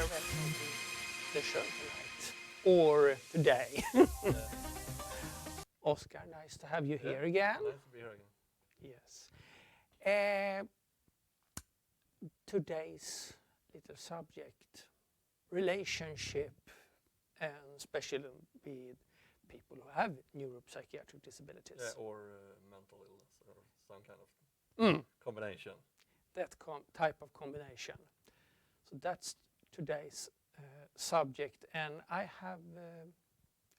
very welcome to the show tonight, or today. Yeah, Oscar, nice to have you here again. nice to be here again. Yes. Today's little subject, relationship, and especially with people who have neuropsychiatric disabilities. Yeah, or mental illness or some kind of combination. That type of combination. So that's today's subject, and I have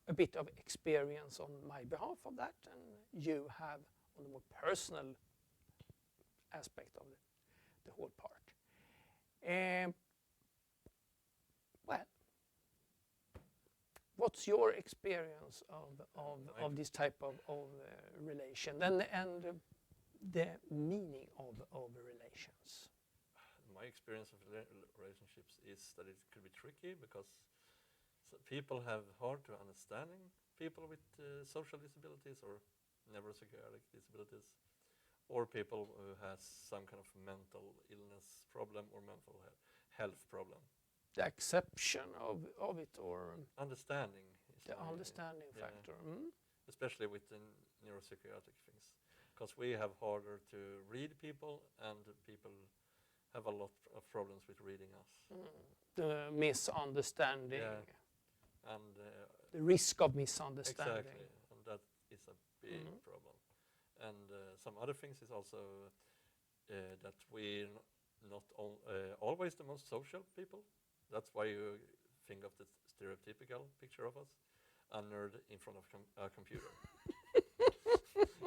a bit of experience on my behalf of that, and you have on the more personal aspect of the whole part. Well, what's your experience of this type of relation and the meaning of relations? My experience of relationships is that it could be tricky because people have hard to understanding people with social disabilities or neuropsychiatric disabilities, or people who has some kind of mental illness problem or mental health problem. The exception of it, or Understanding is the understanding factor. especially with the neuropsychiatric things, because we have harder to read people, and people have a lot of problems with reading us. The misunderstanding, And the risk of misunderstanding. exactly, and that is a big problem. And some other things is also that we're not always the most social people. That's why you think of the stereotypical picture of us, a nerd in front of a computer.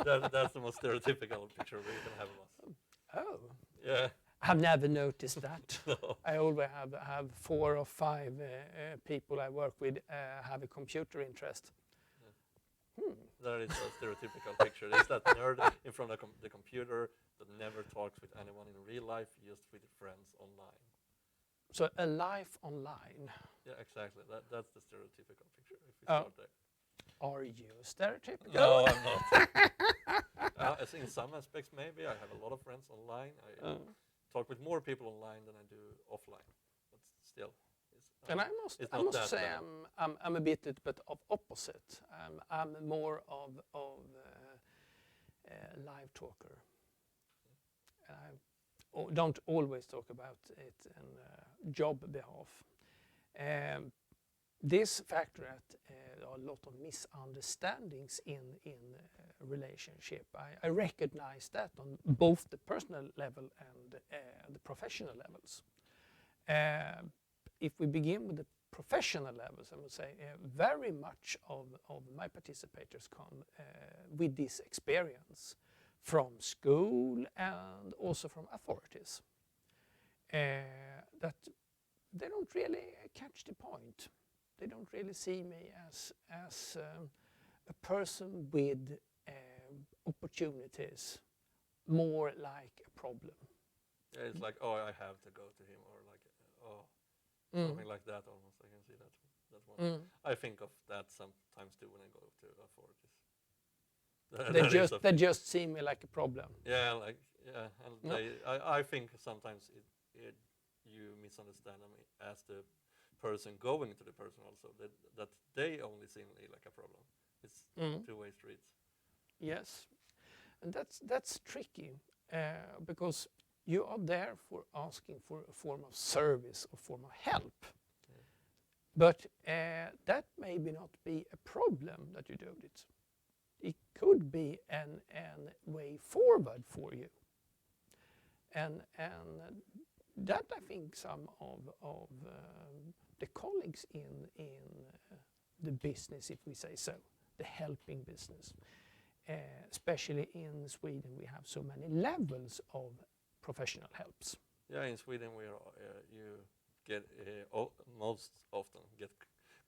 That's the most stereotypical picture we can have of us. Oh. Yeah. I've never noticed that. No. I always have 4 or 5 people I work with have a computer interest. That is a stereotypical picture. There's that nerd in front of the computer that never talks with anyone in real life, just with friends online. So a life online. Yeah, exactly. That's the stereotypical picture. If we start there. Are you stereotypical? No, I'm not. As in some aspects, maybe. I have a lot of friends online. I talk with more people online than I do offline. But still, and I must say I'm a bit of opposite. I'm more of a live talker. I don't always talk about it in job behalf. This factor that there are a lot of misunderstandings in a relationship. I recognize that on both the personal level and the professional levels. If we begin with the professional levels, I would say very much of my participators come with this experience from school and also from authorities. That they don't really catch the point. They don't really see me as a person with opportunities, more like a problem. Yeah, it's like, oh, I have to go to him, or like, something like that almost. I can see that one. I think of that sometimes too when I go to authorities. They just see me like a problem. Yeah, and I think sometimes you misunderstand me as the person going to the person also, that they only see me like a problem. It's two-way streets. Yes, and that's tricky because you are there for asking for a form of service or form of help. But that maybe not be a problem that you do it. It could be an way forward for you. And that I think some of the colleagues in the business, if we say so, the helping business, especially in Sweden, we have so many levels of professional helps. Yeah, in Sweden we are you get most often get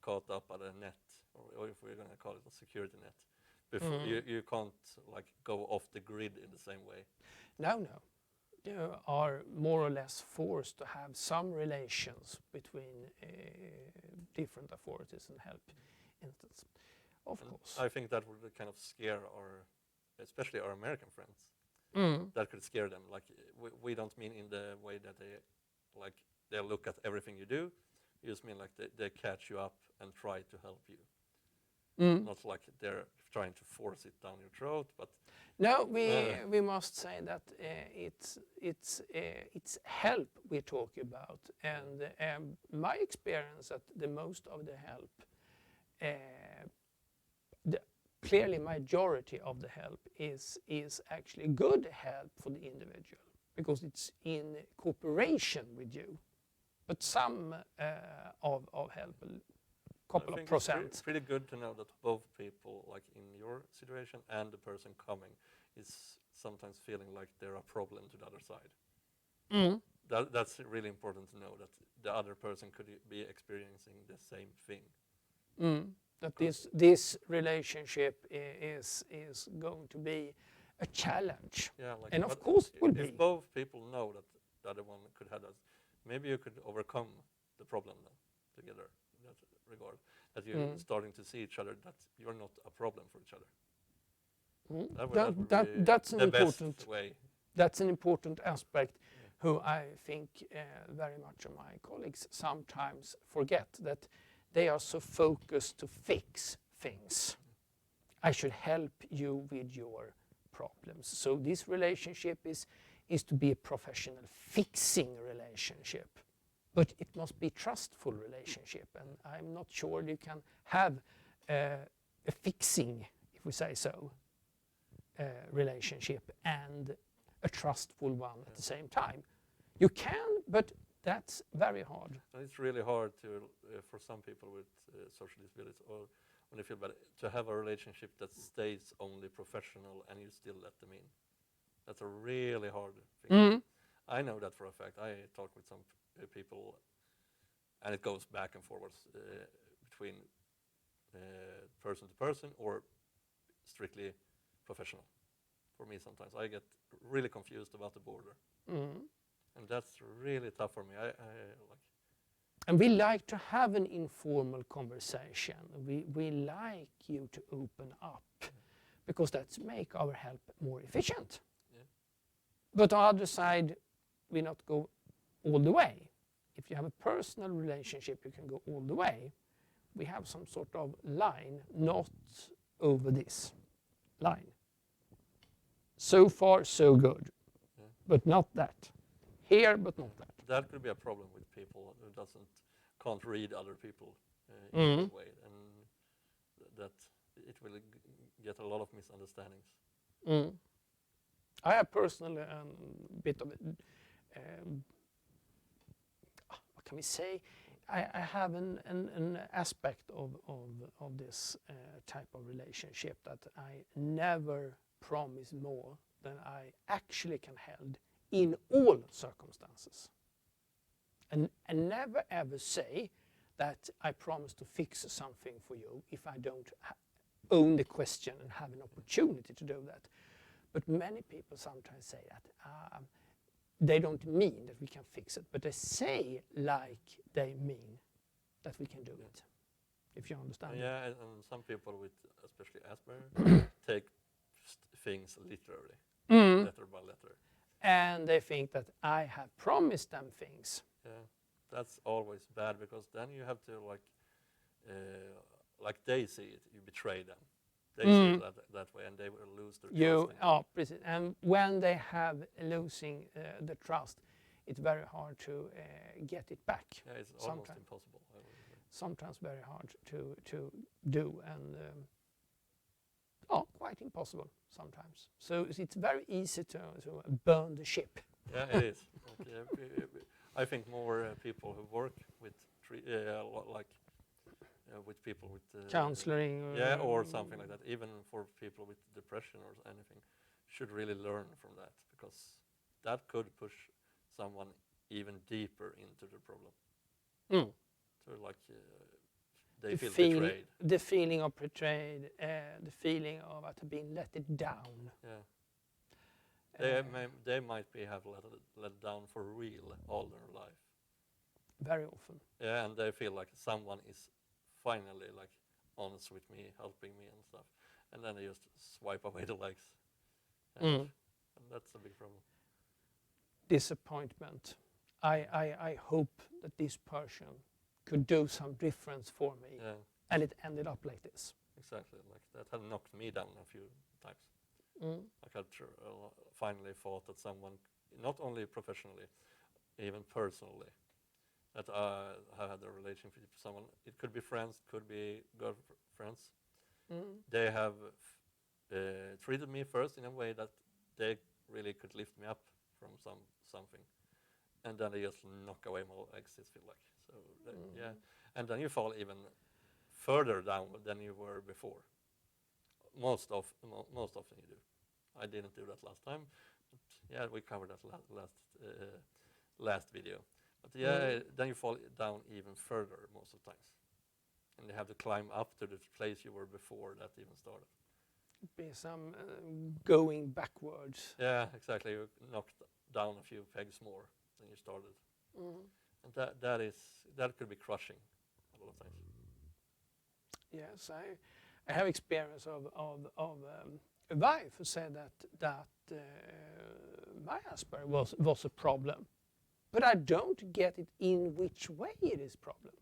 caught up at a net, or if we're going to call it a security net. Before you can't like go off the grid in the same way. No. You are more or less forced to have some relations between different authorities and help instances. Of course. I think that would kind of scare especially our American friends. That could scare them. Like we don't mean in the way that they look at everything you do, You just mean like they catch you up and try to help you. Not like they're trying to force it down your throat, but No, we must say that it's help we talk about, and my experience that the most of the help, clearly majority of the help is actually good help for the individual because it's in cooperation with you, but some of help. Couple of percent. It's pretty good to know that both people, like in your situation and the person coming, is sometimes feeling like they're a problem to the other side. That's really important to know that the other person could be experiencing the same thing. That this relationship is going to be a challenge. Yeah, like, and of course it will be. If both people know that the other one could have that, maybe you could overcome the problem then together. In that regard, that you're starting to see each other, that you're not a problem for each other. That's an the important best way. That's an important aspect. Who I think very much of my colleagues sometimes forget, that they are so focused to fix things. I should help you with your problems. So this relationship is to be a professional fixing relationship. But it must be trustful relationship, and I'm not sure you can have a fixing, if we say so, relationship and a trustful one at the same time. You can, but that's very hard. And it's really hard to, for some people with social disabilities, or when they feel bad, to have a relationship that stays only professional and you still let them in. That's a really hard thing. I know that for a fact. I talk with some people, and it goes back and forwards between person to person or strictly professional. For me, sometimes I get really confused about the border, and that's really tough for me. I like. And we like to have an informal conversation. We like you to open up, because that's make our help more efficient. Yeah. But on the other side, we not go all the way. If you have a personal relationship, you can go all the way. We have some sort of line, not over this line. So far, so good, but not that. Here, but not that. That could be a problem with people who can't read other people in that way, and that it will get a lot of misunderstandings. I have personally bit of what can we say? I have an aspect of this type of relationship that I never promise more than I actually can hold in all circumstances. And never ever say that I promise to fix something for you if I don't own the question and have an opportunity to do that. But many people sometimes say that they don't mean that we can fix it, but they say like they mean that we can do it, if you understand. Yeah, and some people with especially Asperger take things literally, letter by letter. And they think that I have promised them things. Yeah, that's always bad, because then you have to like they see it, you betray them. They see it that way, and they will lose their trust. And when they have losing the trust, it's very hard to get it back. Yeah, it's almost impossible. I would say. Sometimes very hard to do, and quite impossible sometimes. So it's very easy to burn the ship. Yeah, it is. I think more people who work with with people with counseling, or something like that, even for people with depression or anything, should really learn from that, because that could push someone even deeper into the problem. So they feel betrayed. The feeling of betrayed, the feeling of being let down. Yeah. They might have let down for real all their life. Very often. Yeah, and they feel like someone is finally honest with me, helping me and stuff, and then they just swipe away the likes, and that's a big problem. Disappointment. I hope that this person could do some difference for me, Yeah, and it ended up like this. exactly. Like that had knocked me down a few times. Mm. Like I finally thought that someone, not only professionally, even personally, that I had a relationship with someone. It could be friends, could be girlfriends. Mm. They have treated me first in a way that they really could lift me up from something, and then they just knock away my legs. It feels like so. Yeah, and then you fall even further down than you were before. Most often you do. I didn't do that last time. But yeah, we covered that last video. But yeah, then you fall down even further most of the times, and you have to climb up to the place you were before that even started. Be some going backwards. Yeah, exactly. You knocked down a few pegs more than you started, and that could be crushing a lot of times. Yes, I have experience of a wife who said that my Asperger was a problem, but I don't get it in which way it is problem.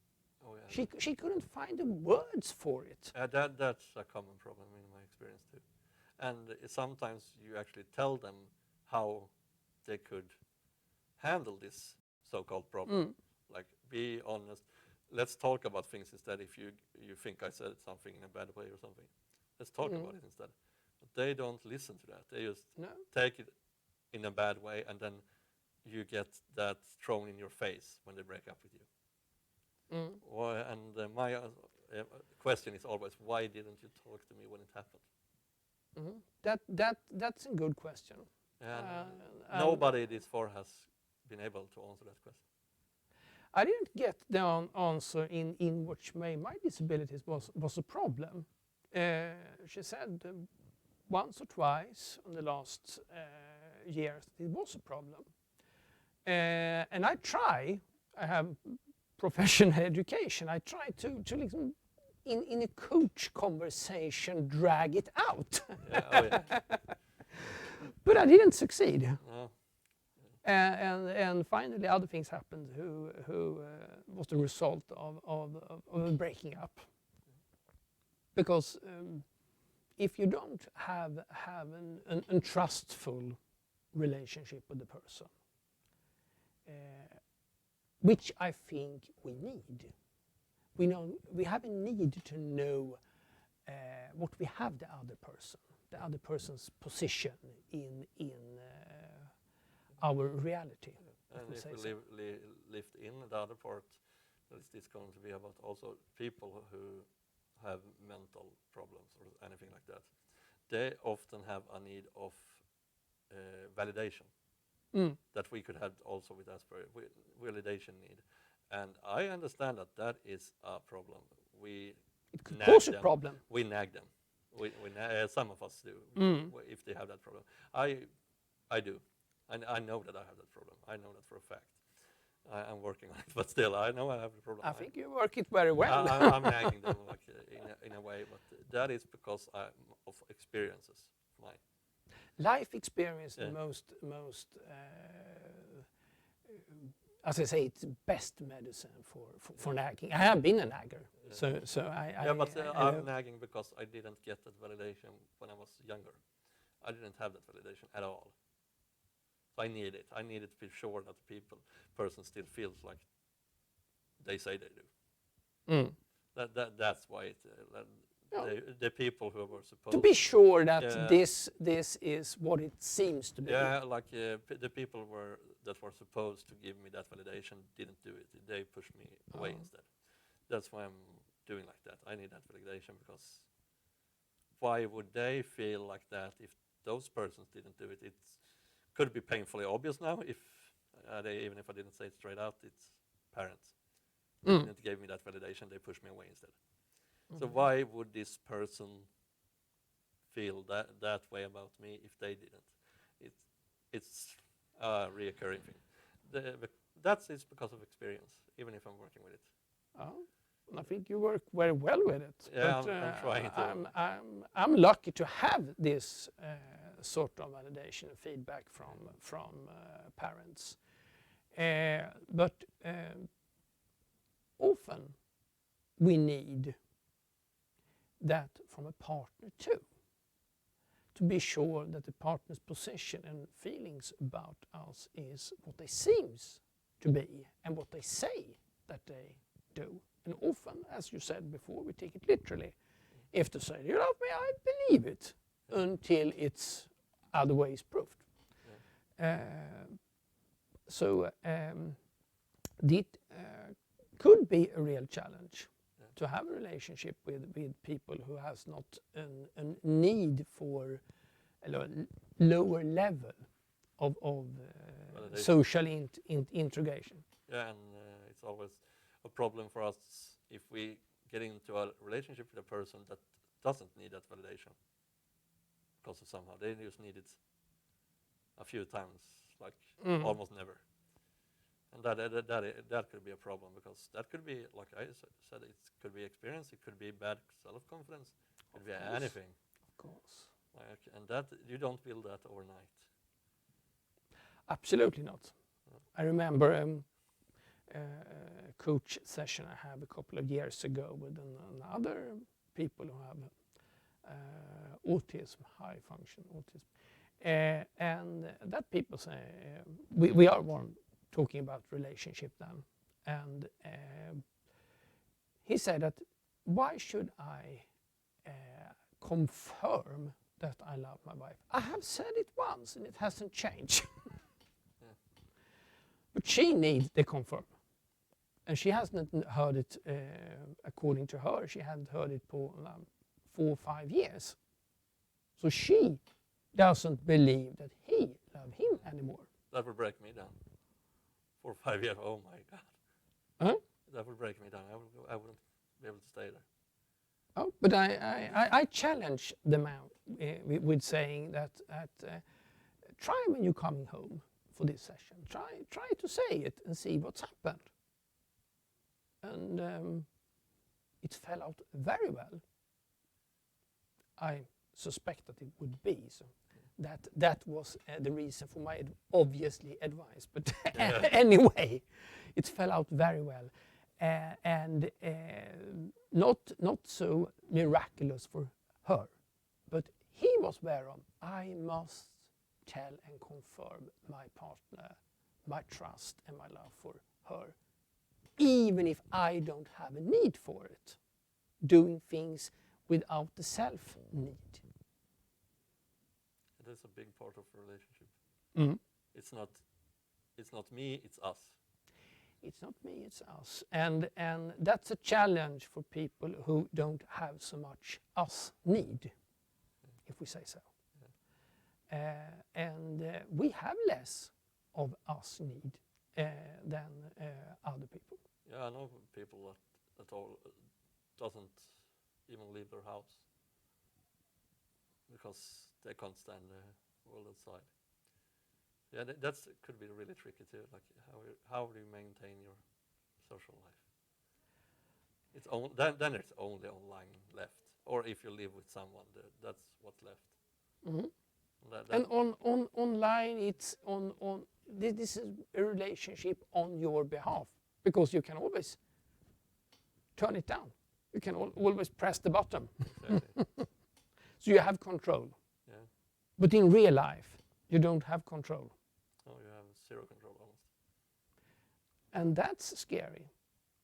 Oh yeah. She couldn't find the words for it. That's a common problem in my experience too, and sometimes you actually tell them how they could handle this so-called problem. Like, be honest. Let's talk about things instead. If you think I said something in a bad way or something, let's talk about it instead. But they don't listen to that. They just take it in a bad way, and then you get that thrown in your face when they break up with you. And my question is always, why didn't you talk to me when it happened? That's a good question. And nobody this far has been able to answer that question. I didn't get the answer in which way my disabilities was a problem. She said once or twice in the last years it was a problem. And I have professional education, I try to in a coach conversation drag it out. Yeah. But I didn't succeed. No. And finally other things happened who was the result of breaking up. Because if you don't have an trustful relationship with the person, which I think we need. We have a need to know what we have the other person's position in our reality. And if we lift in the other part, it's going to be about also people who have mental problems or anything like that. They often have a need of validation that we could have also with Asperger, validation need. And I understand that is a problem. It could cause a problem. We nag them. Some of us do, if they have that problem. I do. I know that I have that problem. I know that for a fact. I'm working on it, but still, I know I have the problem. I think you work it very well. I'm nagging them like, in a way, but that is because of experiences. Life experience, the most as I say, it's best medicine for nagging. I have been a nagger, so I'm nagging because I didn't get that validation when I was younger. I didn't have that validation at all. So I need it. I needed to be sure that the person still feels like they say they do. That's why the people who were supposed to be sure that this is what it seems to be. Yeah, like the people that were supposed to give me that validation didn't do it. They pushed me away instead. That's why I'm doing like that. I need that validation because why would they feel like that if those persons didn't do it? It could be painfully obvious now if even if I didn't say it straight out, it's parents. They didn't give me that validation, they pushed me away instead. So why would this person feel that way about me if they didn't? It's a reoccurring thing. That's because of experience, even if I'm working with it. I think you work very well with it. Yeah, but, I'm trying to. I'm lucky to have this sort of validation and feedback from parents. But often we need that from a partner too, to be sure that the partner's position and feelings about us is what they seems to be and what they say that they do. And often, as you said before, we take it literally. If they say, you love me, I believe it, until it's otherwise proved. So it could be a real challenge to have a relationship with people who has not a need for a lower level of social integration. Yeah, and it's always a problem for us if we get into a relationship with a person that doesn't need that validation, because somehow they just need it a few times, like almost never. And that could be a problem, because that could be, like I said, it could be experience, it could be bad self-confidence, it could be anything. Of course. And that you don't build that overnight. Absolutely not. I remember a coach session I had a couple of years ago with another people who have autism, high function autism. And that people say, we are talking about relationship then. And he said that, why should I confirm that I love my wife? I have said it once and it hasn't changed. But she needs the confirm. And she hasn't heard it, according to her, she hadn't heard it for 4 or 5 years. So she doesn't believe that he loves him anymore. That would break me down. 4 or 5 years, oh my God. Huh? That would break me down. I wouldn't be able to stay there. Oh, but I challenge them out with saying that try when you're coming home for this session. Try to say it and see what's happened. And it fell out very well. I suspect that it would be so. That was the reason for my obviously advice. But anyway, it fell out very well. And not so miraculous for her, but he was aware of, I must tell and confirm my partner, my trust and my love for her, even if I don't have a need for it, doing things without the self-need. It is a big part of a relationship. Mm-hmm. It's not me, it's us. It's not me, it's us. And that's a challenge for people who don't have so much us need, if we say so. And we have less of us need than other people. Yeah, I know people that all doesn't even leave their house because they can't stand the world outside. Yeah, that's could be really tricky too. Like how do you maintain your social life? It's then it's only online left, or if you live with someone, that's what's left. Mm-hmm. And on online, it's on this is a relationship on your behalf, because you can always turn it down. You can always press the button. Exactly. So you have control. Yeah. But in real life, you don't have control. No, you have zero control almost. And that's scary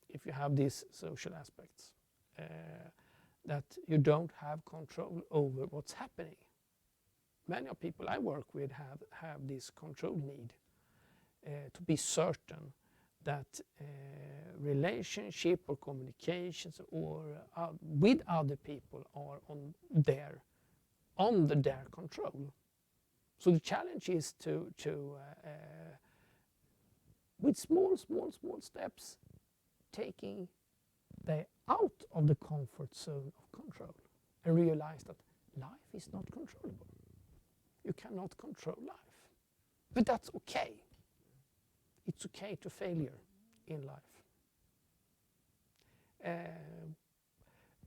if you have these social aspects, that you don't have control over what's happening. Many of people I work with have this control need, to be certain that relationship or communications or with other people are under their control. So the challenge is to with small steps, taking them out of the comfort zone of control and realize that life is not controllable. You cannot control life. But that's okay. It's okay to failure in life.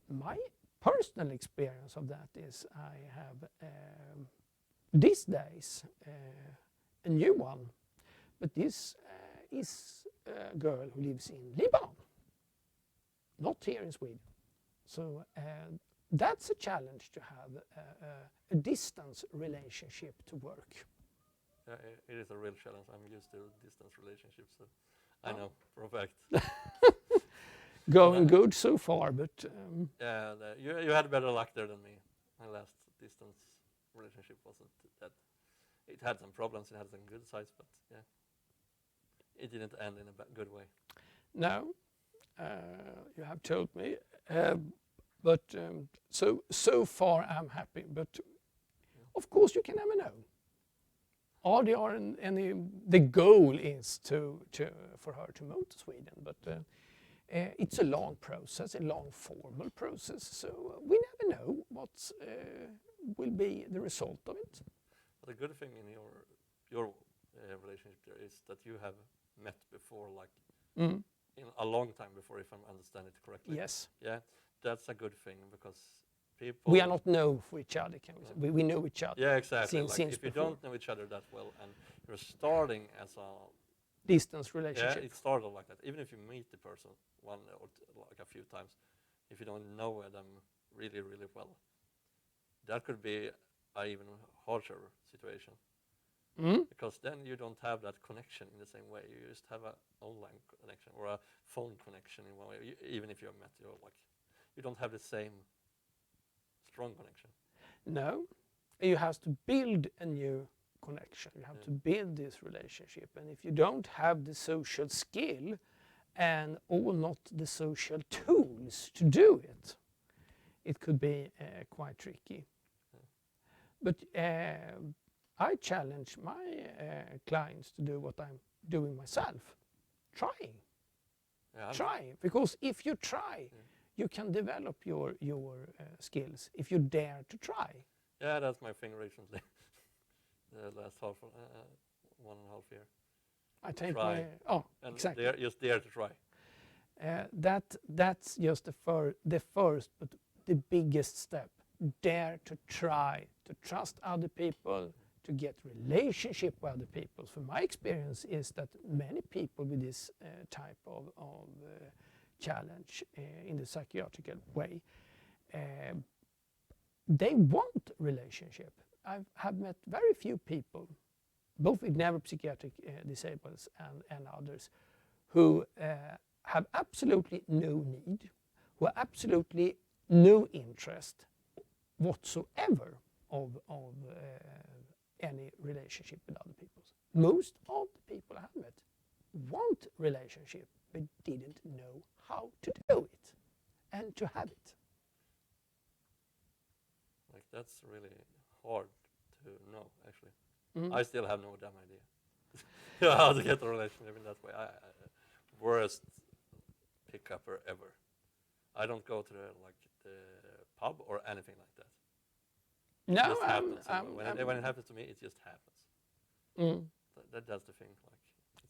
My personal experience of that is I have these days a new one, but this is a girl who lives in Lebanon. not here in Sweden. So that's a challenge to have a distance relationship to work. Yeah, it is a real challenge. I'm used to distance relationships, so I know for a fact. Going good so far, but Yeah, you had better luck there than me. My last distance relationship wasn't that. It had some problems. It had some good sides, but yeah, it didn't end in a good way. no, you have told me. But so far I'm happy. But of course you can never know. Are there any? The goal is for her to move to Sweden, but it's a long process, a long formal process. So we never know what will be the result of it. But the good thing in your relationship there is that you have met before, like in a long time before, if I understand it correctly. Yes. Yeah, that's a good thing because people. We are not known for each other, can we say? We know each other. Yeah, exactly. Since Like if you before. don't know each other that well and you're starting as a Distance relationship. yeah, it started like that. Even if you meet the person one or like a few times, if you don't know them really, really well, that could be an even harsher situation. Because then you don't have that connection in the same way. You just have an online connection or a phone connection in one way. Even if you're met, you don't have the same strong connection. No, you have to build a new connection. You have to build this relationship, and if you don't have the social skill and or not the social tools to do it, it could be quite tricky. But I challenge my clients to do what I'm doing myself, trying. Yeah, Try, because if you try, you can develop your skills if you dare to try. Yeah, that's my thing recently. The last 1.5 year. I take Try. and exactly. Just dare to try. That's just the first, but the biggest step. Dare to try, to trust other people, to get relationship with other people. So my experience is that many people with this type of challenge in the psychiatrical way, they want relationship. I have met very few people, both with neuropsychiatric disabilities and others, who have absolutely no need, who have absolutely no interest whatsoever of any relationship with other people. Most of the people I have met want relationship, but didn't know how to do it and to have it. Like that's really hard to know, actually. I still have no damn idea how to get a relationship in that way. Worst pick-upper ever. I don't go to the pub or anything like that. No, it just happens. When it happens to me, it just happens. That's the thing.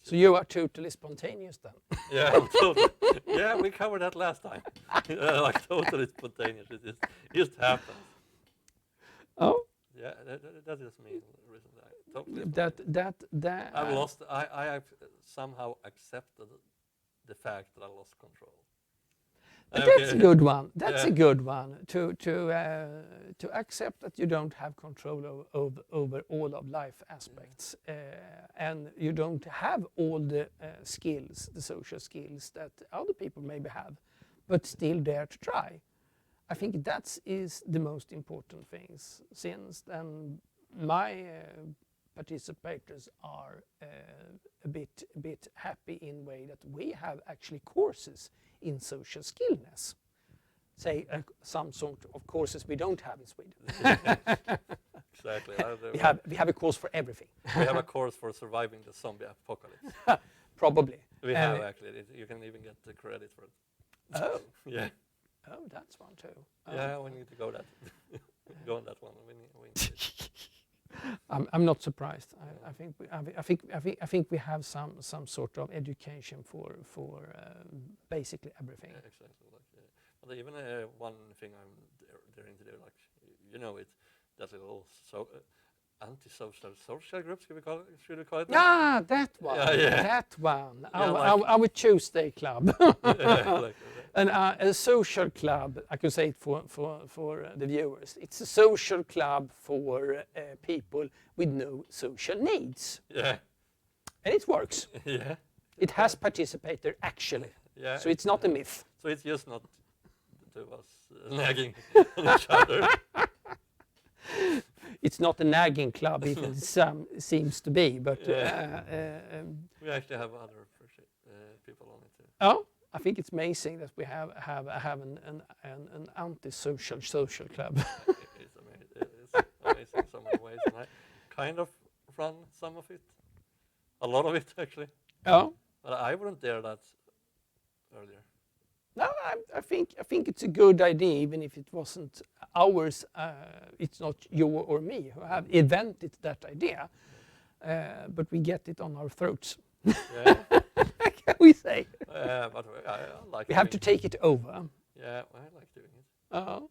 So you are totally spontaneous then? Yeah, I'm totally. Yeah, we covered that last time. Like totally spontaneous. It just happens. Oh. Yeah, that is me recently. Totally. I've lost. I have somehow accepted the fact that I lost control. That's a good one. That's a good one to accept that you don't have control over all of life aspects, and you don't have all the skills, the social skills that other people maybe have, but still dare to try. I think that is the most important things, since then my participators are a bit happy in way that we have actually courses in social skillness. Say some sort of courses we don't have in Sweden. Exactly. We have a course for everything. We have a course for surviving the zombie apocalypse. Probably. We have actually. You can even get the credit for it. Oh. Yeah. Oh, that's one too. Yeah, we need to go that. Go on that one. We need I'm not surprised. I think we have some sort of education for basically everything. Yeah, exactly. But even one thing I'm daring to do, like that little antisocial social group. Should we call it? That one. Yeah. That one. Yeah, our Tuesday club. Yeah, A social club, I could say it for the viewers, it's a social club for people with no social needs. Yeah. And it works. Yeah. It has participator actually. Yeah. So it's not a myth. So it's just not the two of us nagging on each other. It's not a nagging club, even some seems to be, but We actually have other people on it too. oh, I think it's amazing that we have an anti-social social club. It's amazing in so many ways, and I kind of run some of it, a lot of it actually. Oh, But I wouldn't dare that earlier. no, I think it's a good idea, even if it wasn't ours. It's not you or me who have invented that idea, but we get it on our throats. Yeah. Can we say? But I like. We have to doing take it over. Yeah, I like doing it. Oh.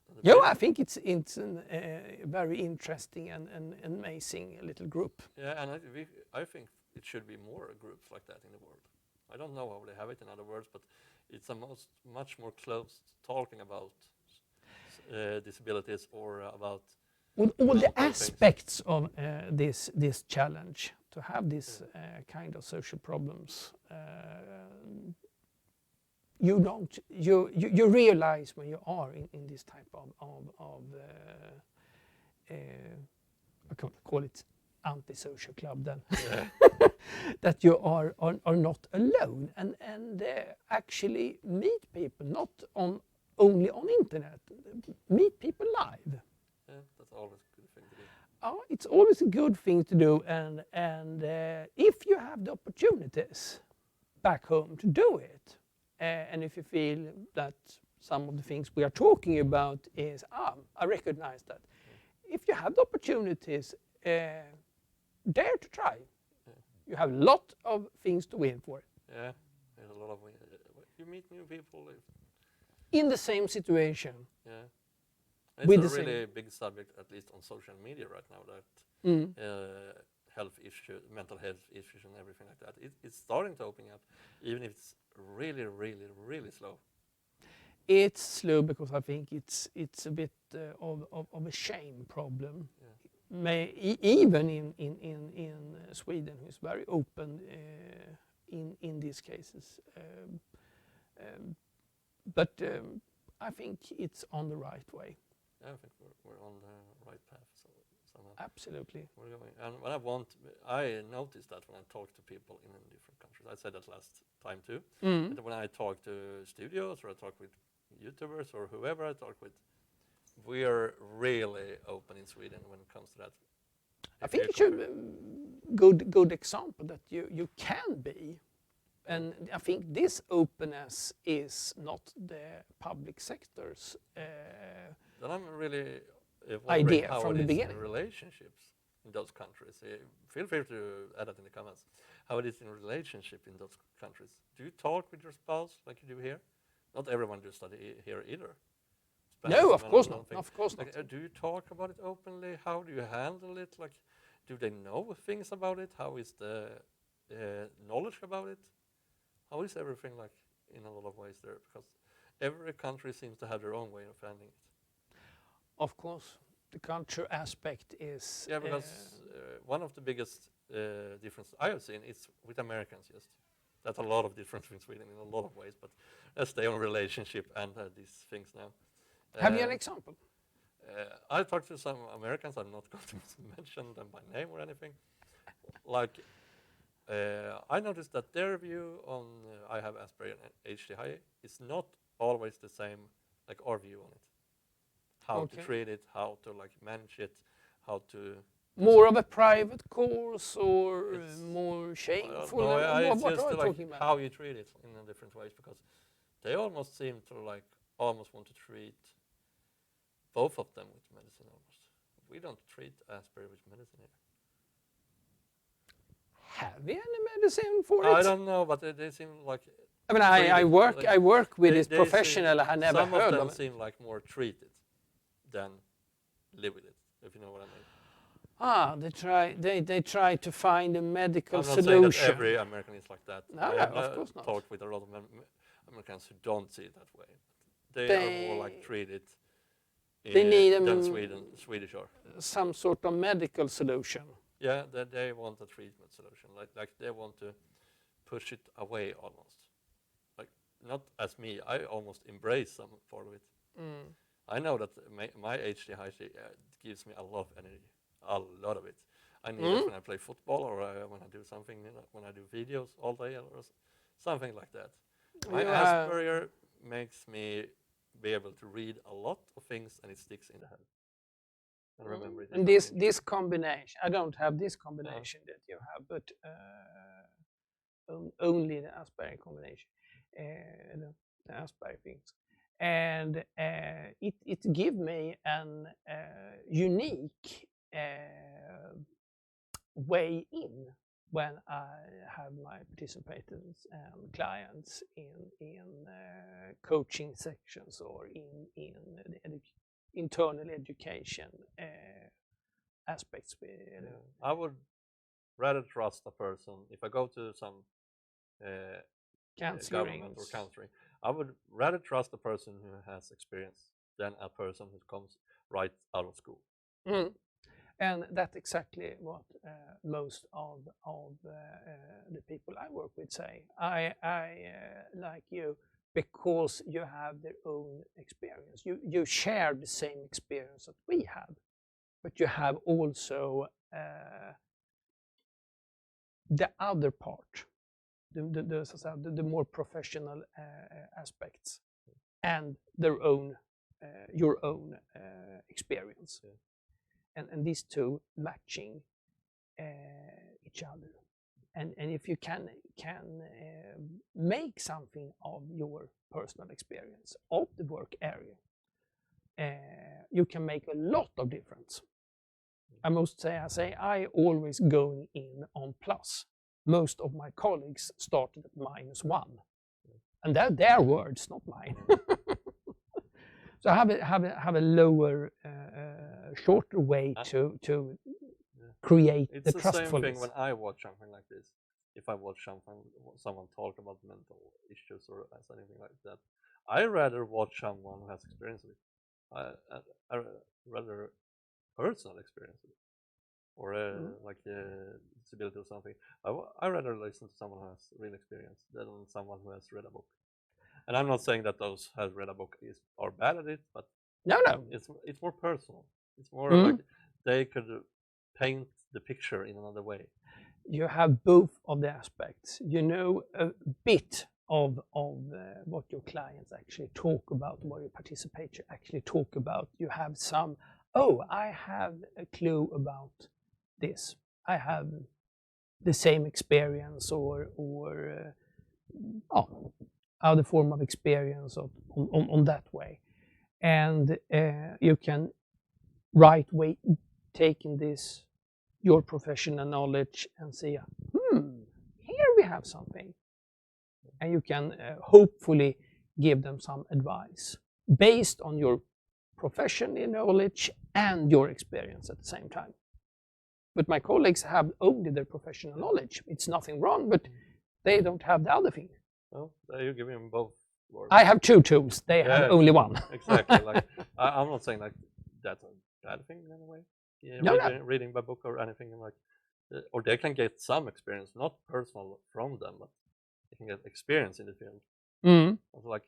And the Yeah, big- I think it's a very interesting and amazing little group. Yeah, and I think it should be more groups like that in the world. I don't know how they have it in other words, but it's a much more close talking about disabilities or about With all the mental things. aspects of this challenge, to have this kind of social problems, you realize when you are in this type of I can call it anti-social club then, Yeah. that you are not alone and actually meet people, not only on internet, meet people live. Yeah, that's always a good thing to do. Oh, it's always a good thing to do, and if you have the opportunities back home to do it, and if you feel that some of the things we are talking about is, I recognize that. If you have the opportunities, dare to try. Yeah. You have a lot of things to win for. Yeah, there's a lot of you meet new people. In the same situation. Yeah, it's With a the same- really big subject, at least on social media right now. That health issues, mental health issues, and everything like that. It's starting to open up, even if it's really, really, really slow. It's slow because I think it's a bit of a shame problem. Yeah. Even in Sweden, who's very open in these cases. But I think it's on the right way. Yeah, I think we're on the right path. So somehow Absolutely. we're going. And when I noticed that when I talk to people in different countries. I said that last time too. But when I talk to studios or I talk with YouTubers or whoever I talk with, we are really open in Sweden when it comes to that. I If think you it should good example that you can be. And I think this openness is not the public sector's Then I'm really idea how from it the is beginning. in relationships in those countries. Feel free to add that in the comments. How it is in relationship in those countries. Do you talk with your spouse like you do here? Not everyone do study here either. No, of course not. Of course not. Like, do you talk about it openly? How do you handle it? Like, do they know things about it? How is the knowledge about it? How is everything like in a lot of ways there? Because every country seems to have their own way of handling it. Of course, the culture aspect is. Yeah, because one of the biggest differences I have seen is with Americans. Just that's a lot of difference in Sweden in a lot of ways. But let's stay on relationship and these things now. Have you an example? I talked to some Americans. I'm not going to mention them by name or anything. Like, I noticed that their view on I have Asperger and HDHI is not always the same like our view on it. How to treat it, how to like manage it, how to. More of a private course or more I shameful? don't know, it's What just are you like talking about? how you treat it in a different ways because they almost seem to like almost want to treat both of them with medicine almost. We don't treat Asperger with medicine here. Have we any medicine for it? I don't know, but they seem like. I mean, I work with this they professional. I had never some heard of them of it. seem like more treated than live with it, if you know what I mean. They try to find a medical I'm not saying that solution. every American is like that. No, I have of course not. talked with a lot of Americans who don't see it that way. They are more like treated they need than Swedish are. some sort of medical solution. Yeah, they want a treatment solution. Like they want to push it away almost. Like not as me. I almost embrace some part of it. I know that my ADHD gives me a lot of energy, a lot of it. I need it when I play football or when I do something, when I do videos all day or something like that. My Asperger makes me be able to read a lot of things and it sticks in the head. And remember it. And this combination, I don't have this combination that you have, but only the Asperger combination, the Asperger things. And it give me an unique way in when I have my participants and clients in coaching sections or in the internal education aspects. I would rather trust a person if I go to some government or country. I would rather trust a person who has experience than a person who comes right out of school. And that's exactly what most of the people I work with say. I like you because you have their own experience. You share the same experience that we have, but you have also the other part, the more professional aspects, and their own your own experience. And these two matching each other, and if you can make something of your personal experience of the work area, you can make a lot of difference. I must say, I always going in on plus. Most of my colleagues started at -1, and they're their words, not mine. So have a lower, shorter way to create the trustfulness. It's the same thing when I watch something like this. If I watch someone talk about mental issues or anything like that, I rather watch someone who has experience with it. I rather personal experience with it, or like disability or something. I rather listen to someone who has real experience than someone who has read a book. And I'm not saying that those who have read a book are bad at it, but no, it's more personal. It's more like they could paint the picture in another way. You have both of the aspects. You know a bit of what your clients actually talk about, what your participants actually talk about. You have some, I have a clue about this. I have the same experience or other form of experience on that way. And you can right way taking this, your professional knowledge, and say, here we have something. And you can hopefully give them some advice based on your professional knowledge and your experience at the same time. But my colleagues have only their professional knowledge. It's nothing wrong, but they don't have the other thing. Well, you're giving them both. I have 2 tools. They have only one. Exactly. Like I'm not saying like that's a bad thing in any way. Reading my book or anything like, or they can get some experience, not personal from them, but they can get experience in the field. Also, like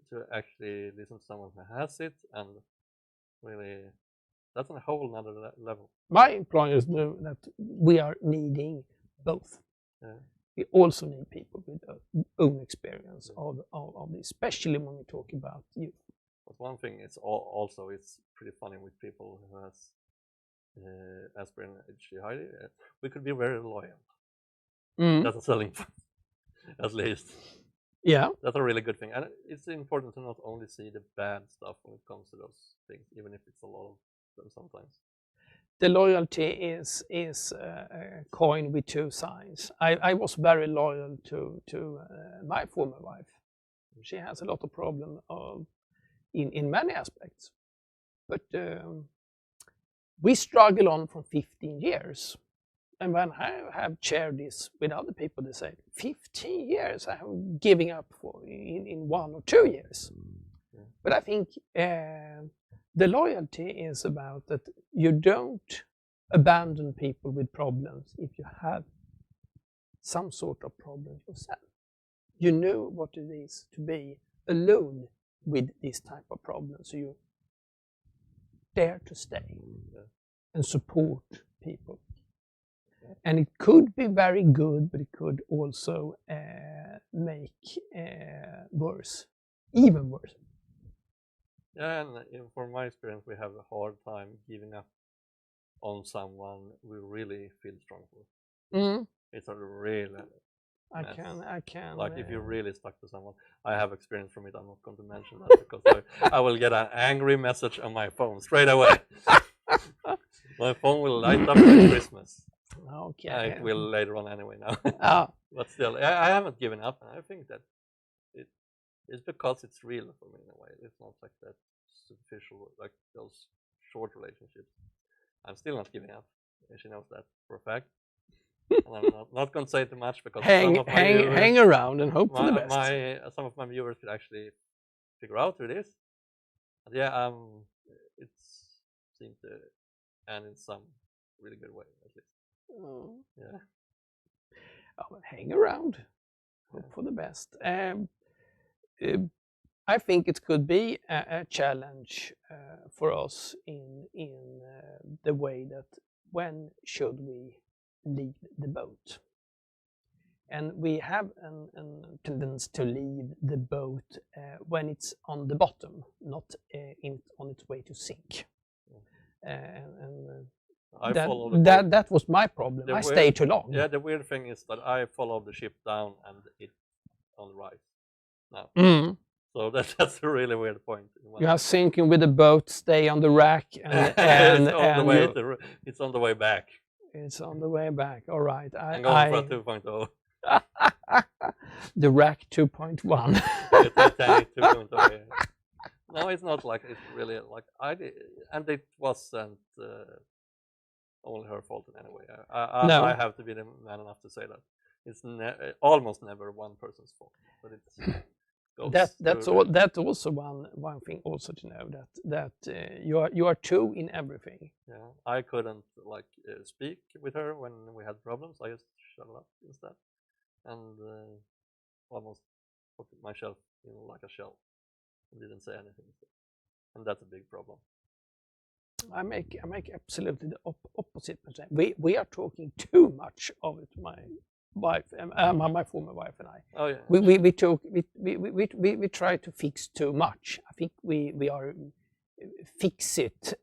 to actually listen to someone who has it, and really, that's on a whole another level. My employers know that we are needing both. We also need people with their own experience of this, especially when we talk about youth. But one thing is also it's pretty funny with people who has Asperger and ADHD. We could be very loyal. That's a selling point, at least. Yeah, that's a really good thing, and it's important to not only see the bad stuff when it comes to those things, even if it's a lot of them sometimes. The loyalty is a coin with 2 sides. I was very loyal to my former wife. She has a lot of problem in many aspects, but we struggle on for 15 years. And when I have shared this with other people, they say 15 years I am giving up for in 1 or 2 years. But I think the loyalty is about that you don't abandon people with problems if you have some sort of problem yourself. You know what it is to be alone with this type of problem, so you dare to stay and support people. And it could be very good, but it could also make worse, even worse. Yeah, and from my experience, we have a hard time giving up on someone we really feel strong for. Mm. It's a real I can. Like if you're really stuck to someone, I have experience from it. I'm not going to mention that because I will get an angry message on my phone straight away. My phone will light up like Christmas. Okay. It will later on anyway now. Oh. But still, I haven't given up, and I think that it's because it's real for me in a way. It's not like that superficial, like those short relationships. I'm still not giving up, and she knows that for a fact. And I'm not going to say too much because hang around and hope for the best. Some of my viewers could actually figure out who it is. And yeah, it seemed to end in some really good way at least. Oh. Yeah. Oh, hang around, hope for the best. I think it could be a challenge for us in the way that when should we leave the boat? And we have a tendency to leave the boat when it's on the bottom, not on its way to sink. That was my problem. I stayed too long. Yeah, the weird thing is that I followed the ship down and it's on the rise now. Mm. So that's a really weird point. You are sinking with the boat, stay on the rack, and it's on the way back. It's on the way back. All right. I'm going for 2.0. The rack 2.1. The Titanic 2.0. Yeah. No, it's not like it's really like and it wasn't only her fault in any way. No. I have to be the man enough to say that it's almost never one person's fault, but it's. That's also one thing also to know that you are two in everything. Yeah, I couldn't speak with her when we had problems. I just shut up instead, and almost put myself in like a shell and didn't say anything. And that's a big problem. I make absolutely the opposite. We are talking too much of it. My wife, my former wife and I. Oh yeah. We try to fix too much. I think we are fix it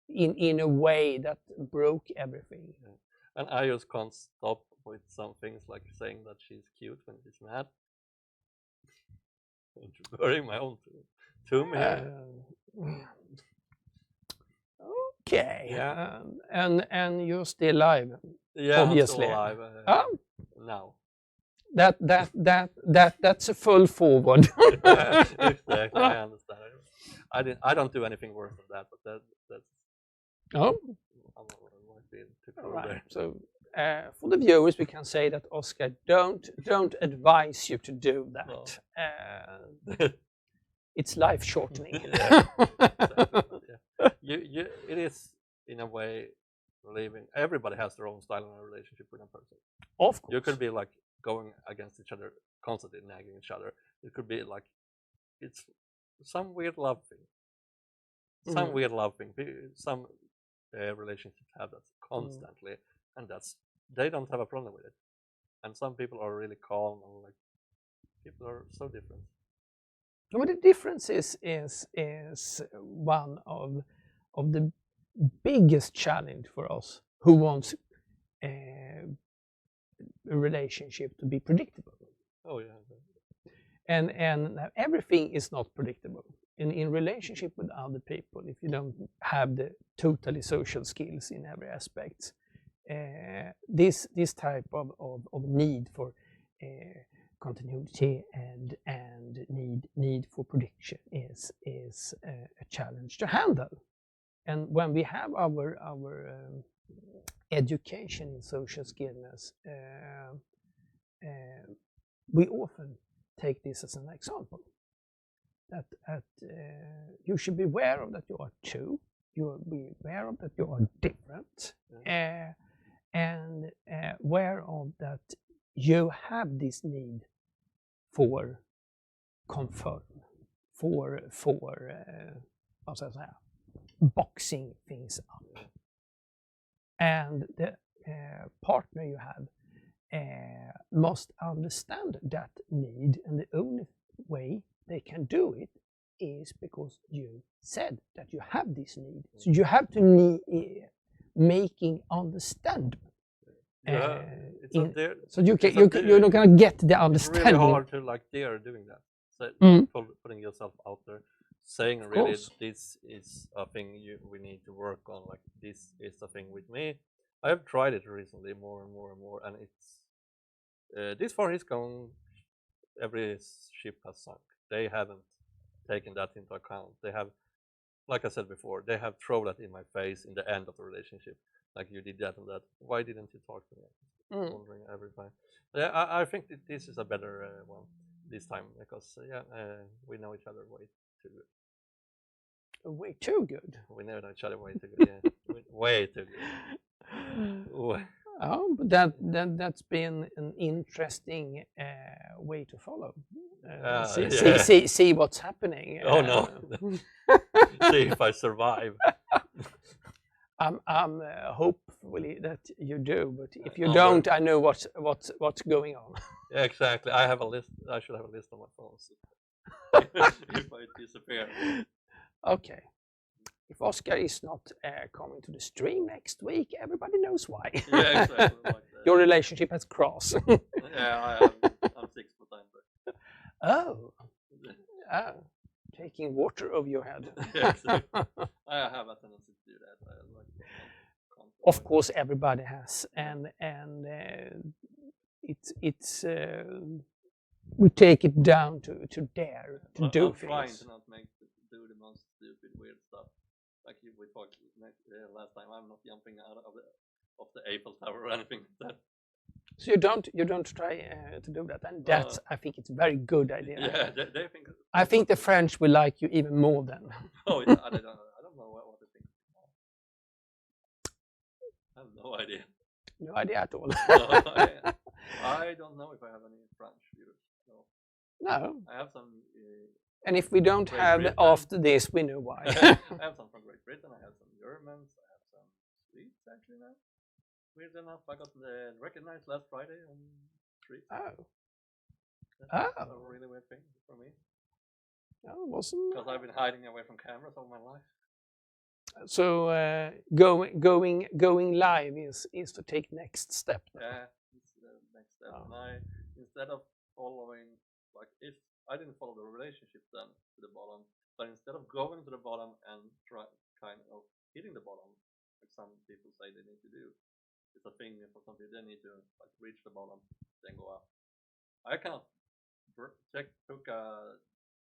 in a way that broke everything. Yeah. And I just can't stop with some things like saying that she's cute when she's mad. Burying my own tomb here. Okay. Yeah. And you're still alive. Yeah, obviously. I'm still alive now. That's a full forward. Exactly, I understand. I don't do anything worse than that, but that's. Oh. All right. So for the viewers, we can say that Oscar don't advise you to do that. No. It's life shortening. Yeah. Exactly. Yeah. It is in a way living. Everybody has their own style in a relationship with a person. Of course. You could be like going against each other, constantly nagging each other. It could be like it's some weird love thing. Some weird love thing. Some relationships have that constantly, and they don't have a problem with it. And some people are really calm and like people are so different. But the difference is one of the biggest challenge for us who wants a relationship to be predictable. Oh yeah. And everything is not predictable. In relationship with other people, if you don't have the totally social skills in every aspect, this type of need for continuity and need for prediction is a challenge to handle. And when we have our education in social skillness, we often take this as an example. That you should be aware of that you are two. You will be aware of that you are different, and aware of that you have this need for confirm, for vad ska jag säga, boxing things up. And the partner you have must understand that need, and the only way they can do it is because you said that you have this need. So you have to making understand. It's not there. So you're not gonna get the understanding. It's really hard to like dare doing that. So putting yourself out there, saying Of really course. this is a thing we need to work on. Like this is a thing with me. I have tried it recently more and more and more, and it's this far it's gone. Every ship has sunk. They haven't taken that into account. They have, like I said before, they have thrown that in my face in the end of the relationship. Like, you did that and that. Why didn't you talk to me? Wondering every time. Yeah, I think that this is a better one this time because we know each other way too good. Way too good. We know each other way too good. Yeah, way too good. Oh, but that's been an interesting way to follow. See what's happening. Oh no! See if I survive. I'm hopefully that you do, but if you don't, I know what's going on. Yeah, exactly. I have a list. I should have a list on my phone. So if I disappear. Okay. If Oscar is not coming to the stream next week, everybody knows why. Yeah, exactly. Like your relationship has crossed. Yeah, I'm 6 foot under. Oh. Taking water over your head. Yeah, exactly. I have a tendency to do that. Of course, everybody has, and it's we take it down to dare to do I'm things. trying to not do the most stupid, weird stuff. Like we talked last time, I'm not jumping out of the Eiffel Tower or anything like that. So you don't try to do that, and that's I think it's a very good idea. Yeah, they think. I think the French will like you even more then. Oh yeah, I don't know what they think. I have no idea. No idea at all. No, I don't know if I have any French viewers. No. I have some. And if we don't have Britain. after this, we know why. I have some from Great Britain. I have some Germans. I have some Swedes actually now. Weird enough, I got recognized last Friday on street. Oh. That's a really weird thing for me. No, it wasn't. Because I've been hiding away from cameras all my life. So going live is to take next step. Yeah, it's the next step. And instead of following, like, if I didn't follow the relationship then to the bottom, but instead of going to the bottom and try kind of hitting the bottom, like some people say they need to do, it's a thing for some people. They need to like reach the bottom, then go up. I cannot took a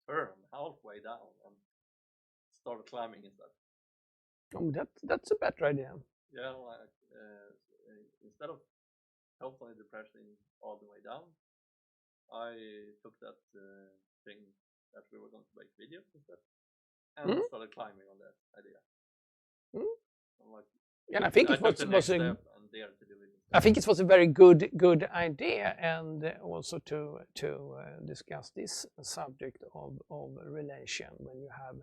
turn halfway down and started climbing instead. Oh, that's a better idea. Yeah, like instead of totally depressing all the way down, I took that thing that we were going to make videos instead and started climbing on that idea. Like, and I think it was a very good idea, and also to discuss this subject of relation when you have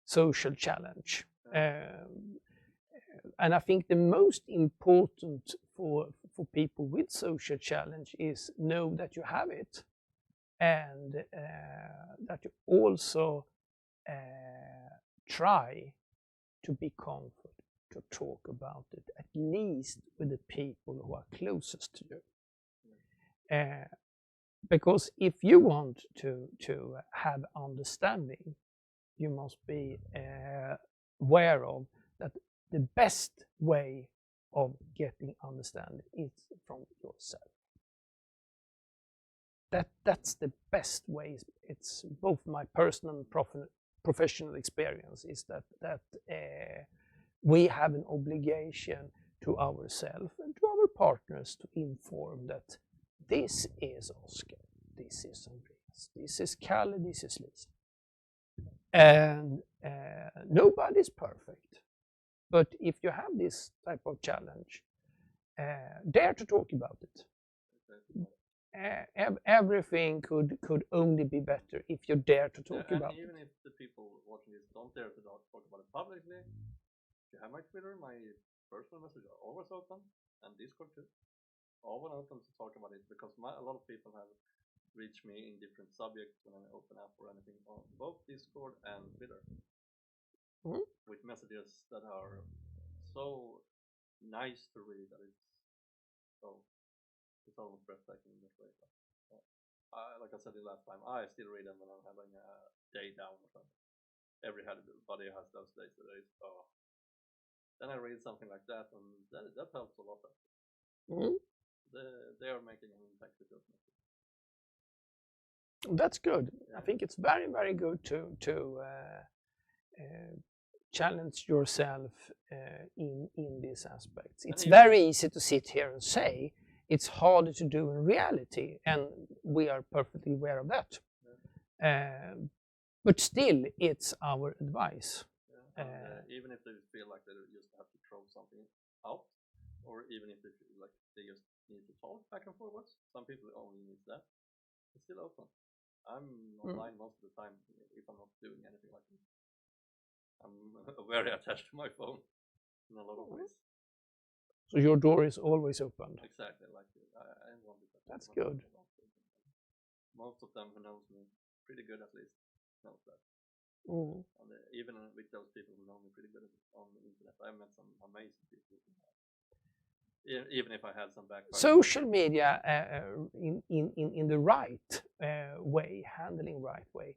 social challenge. And I think the most important for people with social challenge is know that you have it, and that you also try to be comfortable to talk about it, at least with the people who are closest to you. Because if you want to have understanding, you must be aware of that the best way of getting understanding is from yourself. That's the best way. It's both my personal and professional experience is that we have an obligation to ourselves and to our partners to inform that this is Oscar, this is Andreas, this is Kalle, this is Lisa. And nobody's perfect. But if you have this type of challenge, dare to talk about it. Everything could only be better if you dare to talk about it. Even if the people watching this don't dare to talk about it publicly, you have my Twitter, my personal message are always open, and Discord too. Always open to talk about it, because a lot of people have reached me in different subjects when I open up or anything on both Discord and Twitter, with messages that are so nice to read that it's almost breathtaking in that way. Like I said the last time, I still read them when I'm having a day down or something. Everybody has those days that is, then I read something like that, and that helps a lot. They are making an impact with those messages. That's good. Yeah. I think it's very, very good to challenge yourself in these aspects. It's very easy to sit here and say. It's harder to do in reality, and we are perfectly aware of that. Yeah. But still, it's our advice. Yeah. Even if they feel like they just have to throw something out, or even if they feel like they just need to talk back and forwards, some people only need that. It's still open. I'm online most of the time if I'm not doing anything like this. I'm very attached to my phone in a lot of ways. So your door is always open. Exactly, like I wanted that. That's good. Most of them who knows me pretty good, at least, knows that. And even with those people who know me pretty good on the internet, I met some amazing people. Even if I had some background. Social media in the right way, handling right way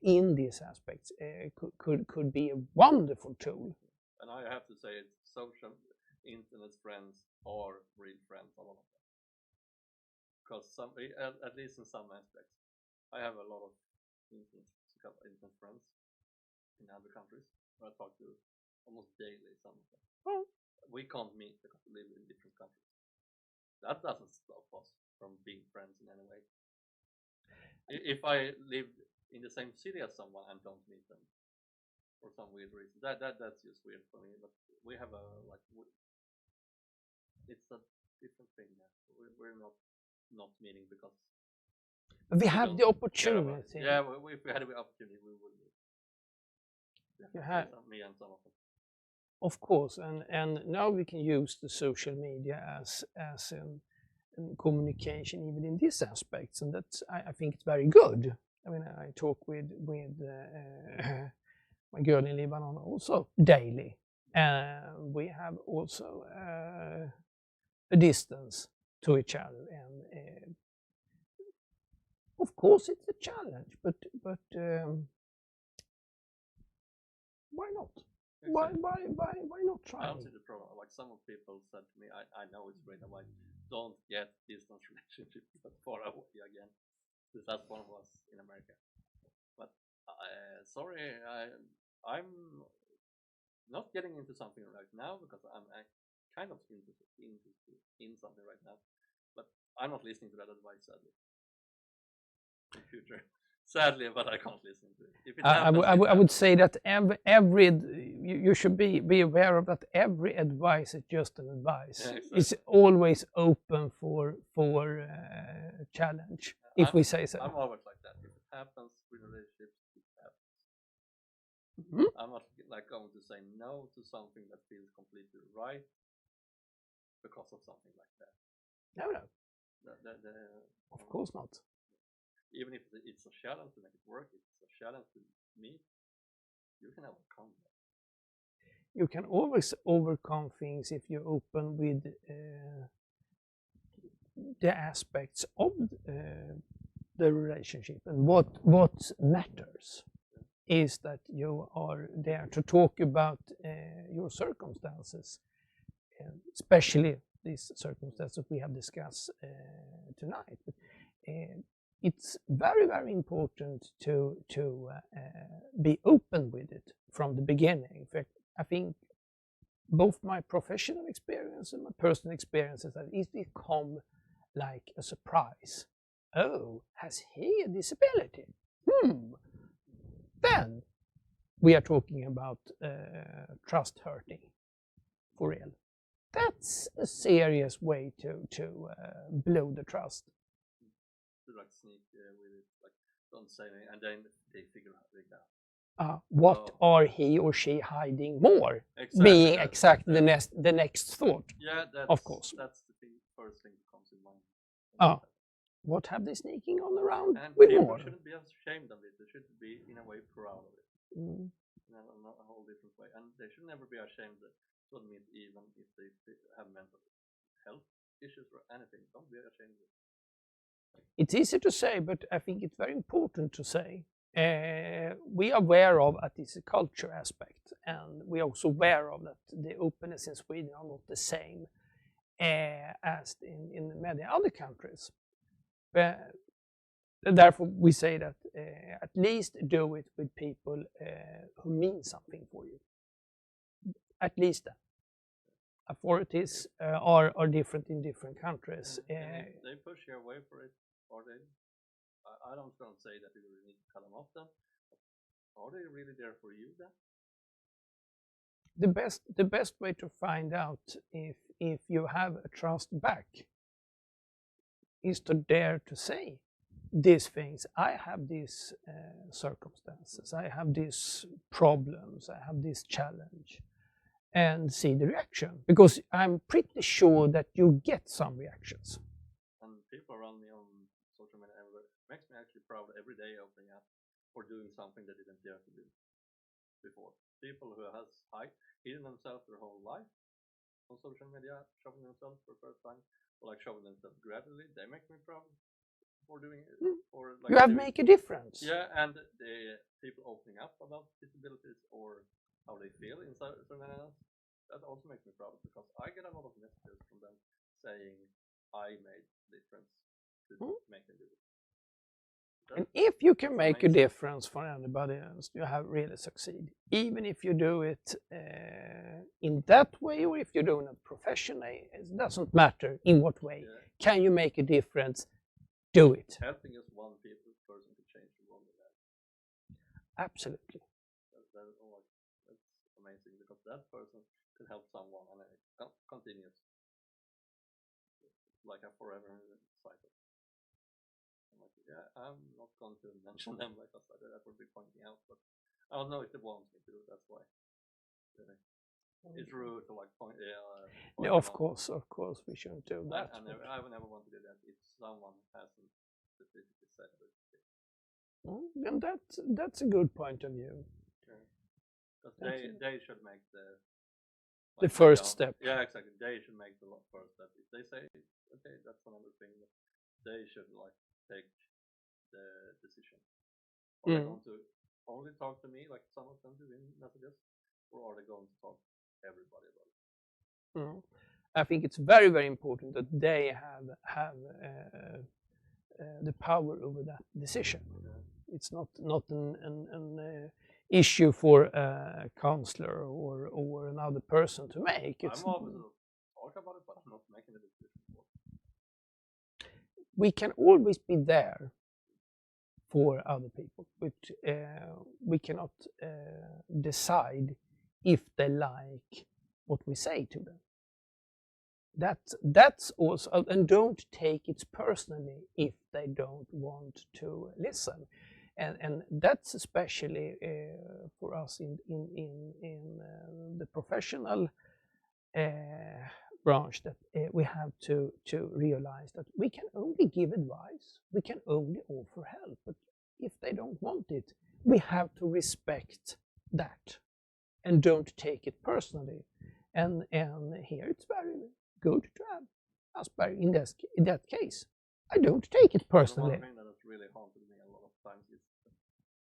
in these aspects could be a wonderful tool. And I have to say, social internet friends are real friends, a lot of them. Because at least in some aspects, I have a lot of internet friends in other countries where I talk to almost daily, some of them. Oh. We can't meet because we live in different countries. That doesn't stop us from being friends in any way. If I live in the same city as someone and don't meet them for some weird reason, that's just weird for me. But we have it's a different thing now. We're not meeting because we have the opportunity. Yeah, if we had the opportunity, we would meet. Me and some of them. Of course, and now we can use the social media as communication even in these aspects, and that's I think it's very good. I mean, I talk with my girl in Lebanon also daily. We have also a distance to each other, and of course it's a challenge, but why not? Exactly. Why not try? I don't see the problem. Like some of people said to me, I know it's great. I'm like, don't get distance relationships that far away again. Because that's one of us in America. But sorry, I'm not getting into something right now because I'm kind of interested in something right now. But I'm not listening to that advice, sadly. In future. Sadly, but I can't listen to it. If it happens, I would say that you should be aware of that every advice is just an advice. Yeah, exactly. It's always open for challenge, if we say so. I'm always like that. If it happens with relationships, it happens. I'm not like going to say no to something that feels completely right because of something like that. No. Of course not. Even if it's a challenge to make it work, it's a challenge to meet, you can overcome that. You can always overcome things if you're open with the aspects of the relationship. And what matters is that you are there to talk about your circumstances, especially these circumstances we have discussed tonight. It's very, very important to be open with it from the beginning. In fact, I think both my professional experience and my personal experiences, that it become like a surprise. Oh, has he a disability? Then we are talking about trust hurting for real. That's a serious way to blow the trust. To like sneak with it, like don't say anything, and then they figure out like that. What are he or she hiding more? Exactly, being exactly the next thought. Yeah, that's, of course. That's the first thing that comes in mind. What have they sneaking on around and with people more? Shouldn't be ashamed of it. They should be in a way proud of it. In a whole different way, and they should never be ashamed to admit, even if they have mental health issues or anything. Don't be ashamed of it. It's easy to say, but I think it's very important to say. We are aware of at this culture aspect, and we are also aware of that the openness in Sweden are not the same as in many other countries. Therefore, we say that at least do it with people who mean something for you. At least that. Authorities are different in different countries. They push you away for it, or they. I don't want to say that you really need to cut them off then. Are they really there for you then? The best way to find out if you have a trust back is to dare to say these things. I have these circumstances, I have these problems, I have this challenge, and see the reaction, because I'm pretty sure that you get some reactions. And people around me on social media makes me actually proud every day opening up for doing something they didn't dare to do before. People who has hidden themselves their whole life on social media, showing themselves for the first time, or like showing themselves gradually, they make me proud for doing it. Or like you have make a difference. Yeah, and the people opening up about disabilities or how they feel inside someone else, that also makes me proud, because I get a lot of messages from them saying I made a difference to make them do it. And if you can make a difference for anybody else, you have really succeeded. Even if you do it in that way, or if you're doing it professionally, it doesn't matter in what way. Yeah. Can you make a difference? Do it. Helping is one person to change the world. Absolutely. That's amazing, because that person can help someone, and it continues like a forever cycle. Yeah, I'm not going to mention them like that would be pointing out, but I don't know if they want me to. That's why it's rude to like point. Yeah, of course, we shouldn't do that. I would never want to do that if someone hasn't specifically said it. Then that's a good point of view. Because they should make the first step. Yeah, exactly. They should make the first step. If they say, okay, that's another thing, they should like take the decision. Are they going to only talk to me, like some of them do in messages, or are they going to talk to everybody about it? I think it's very, very important that they have the power over that decision. Yeah. It's not an issue for a counselor or another person to make. I'm always talk about it, but I'm not making the decision. We can always be there for other people, but we cannot decide if they like what we say to them. That's also, and don't take it personally if they don't want to listen, and that's especially for us in the professional branch, that we have to realize that we can only give advice, we can only offer help, but if they don't want it, we have to respect that and don't take it personally. And here it's very good to have Asperger in that case. I don't take it personally. One thing that has really haunted me a lot of times is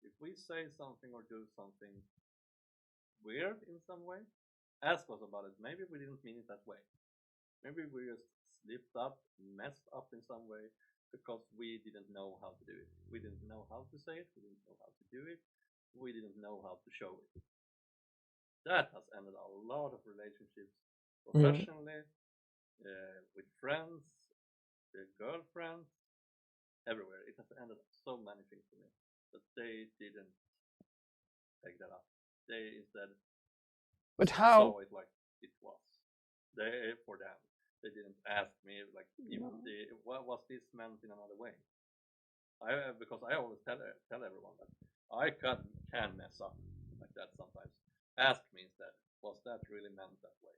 if we say something or do something weird in some way, ask us about it. Maybe we didn't mean it that way. Maybe we just slipped up, messed up in some way, because we didn't know how to do it. We didn't know how to say it. We didn't know how to do it. We didn't know how to show it. that has ended a lot of relationships professionally, with friends, girlfriends, everywhere. It has ended so many things for me that they didn't take that up. They instead But how? saw it like it was. For them, they didn't ask me like if what was this meant in another way. Because I always tell everyone that I can mess up like that sometimes. Ask me instead, was that really meant that way?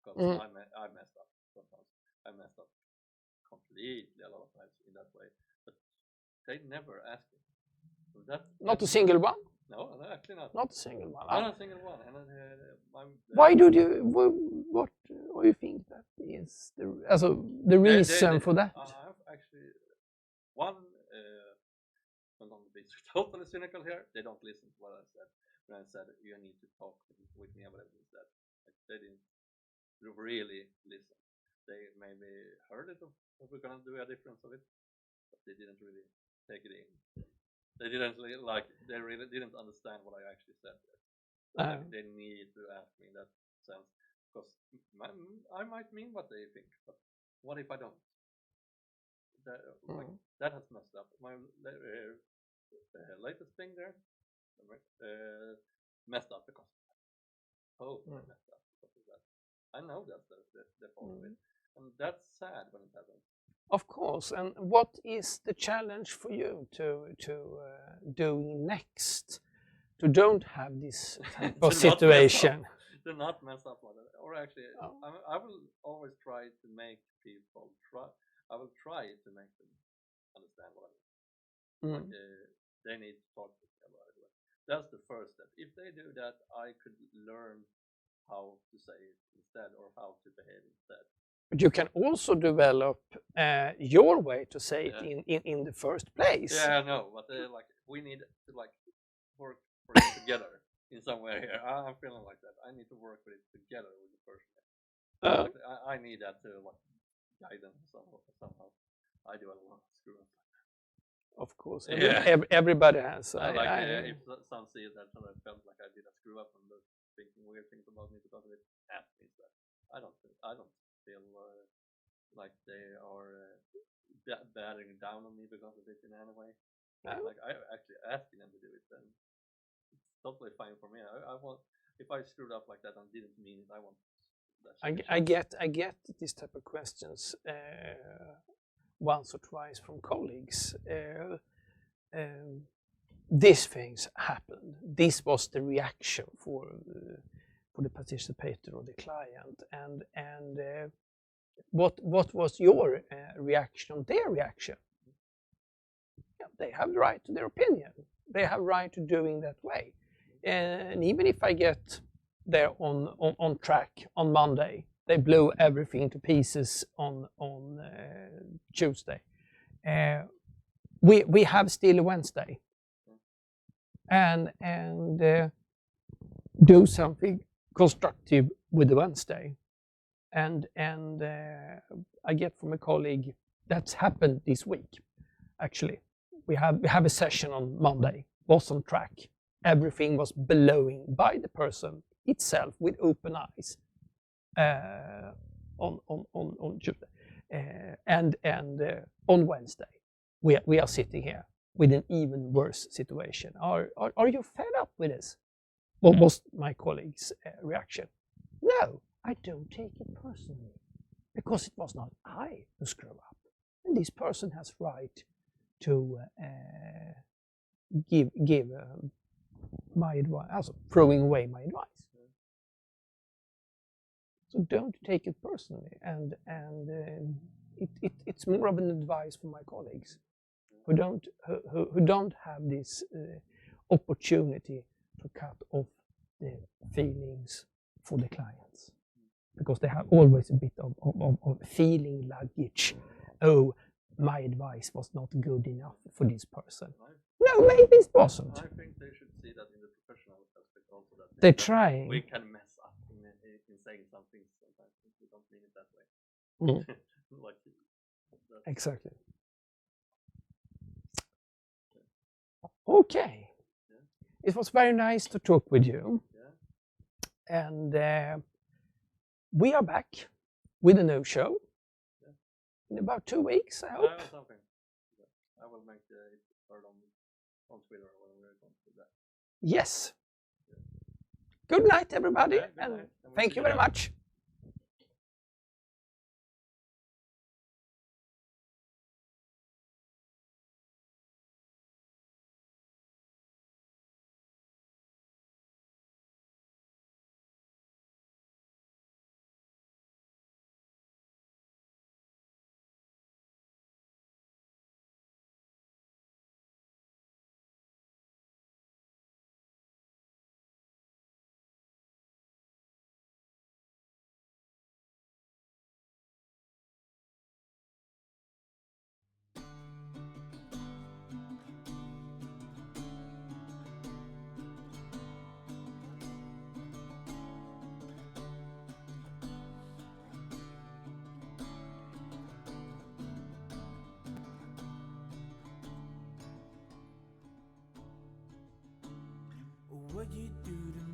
Because I messed up sometimes. I messed up completely a lot of times in that way, but they never asked me. So not a single one? No, actually not. Not a single one. Not a single one. And why do you? What do you think that is the reason for that? I have actually one. I'm going to be totally cynical here. They don't listen to what I said when I said you need to talk with me about it instead. Like, they didn't really listen. They maybe heard it of we're gonna do a difference of it, but they didn't really take it in. They didn't they really didn't understand what I actually said. They need to ask me in that sense, because I might mean what they think, but what if I don't? That has messed up. My latest thing there messed up because messed up because of that. I know that's the fault of it, and that's sad when it happens. Of course. And what is the challenge for you to doing next to don't have this type of situation? To not mess up like that. Or actually, I will always try to make people I will try to make them understand what I mean. They need to talk to me about it. That's the first step. If they do that, I could learn how to say it instead, or how to behave instead. But you can also develop your way to say it in the first place. Yeah, I know, but we need to work for it together in some way here. I'm feeling like that. I need to work with it together with the person. I need that to guide them somehow. I do a lot of screw up. Of course, everybody has. If some see that I felt like I did a screw up and they're thinking weird things about me because of it, ask me instead. I don't feel like they are batting down on me because of it in any way. No. Like, I actually asking them to do it, then it's totally fine for me. I want, if I screwed up like that and didn't mean it, I want that. I get this type of questions once or twice from colleagues. These things happened. This was the reaction for the participator or the client, and what was your reaction? Their reaction? Yeah, they have the right to their opinion. They have right to doing that way. And even if I get there on track on Monday, they blew everything to pieces on Tuesday. We have still a Wednesday, and do something constructive with the Wednesday. And I get from a colleague that's happened this week. Actually, we have a session on Monday. Was on track. Everything was blowing by the person itself with open eyes on Tuesday, and on Wednesday we are sitting here with an even worse situation. Are you fed up with this? What was my colleague's reaction? No, I don't take it personally, because it was not I who screwed up, and this person has right to give my advice, also throwing away my advice. So don't take it personally, and it's more of an advice for my colleagues who don't have this opportunity to cut off the feelings for the clients, because they have always a bit of feeling luggage. Oh, my advice was not good enough for this person. No, maybe it wasn't. I think they should see that in the professional aspect also. That they're trying. We can mess up in saying something sometimes. We don't mean it that way. Exactly. Okay. Yeah. It was very nice to talk with you. And we are back with a new show in about 2 weeks, I hope. Something. I will make it heard on Twitter when we're going to do that. Yes. Good night, everybody, Good and night. And thank you very much. What you do to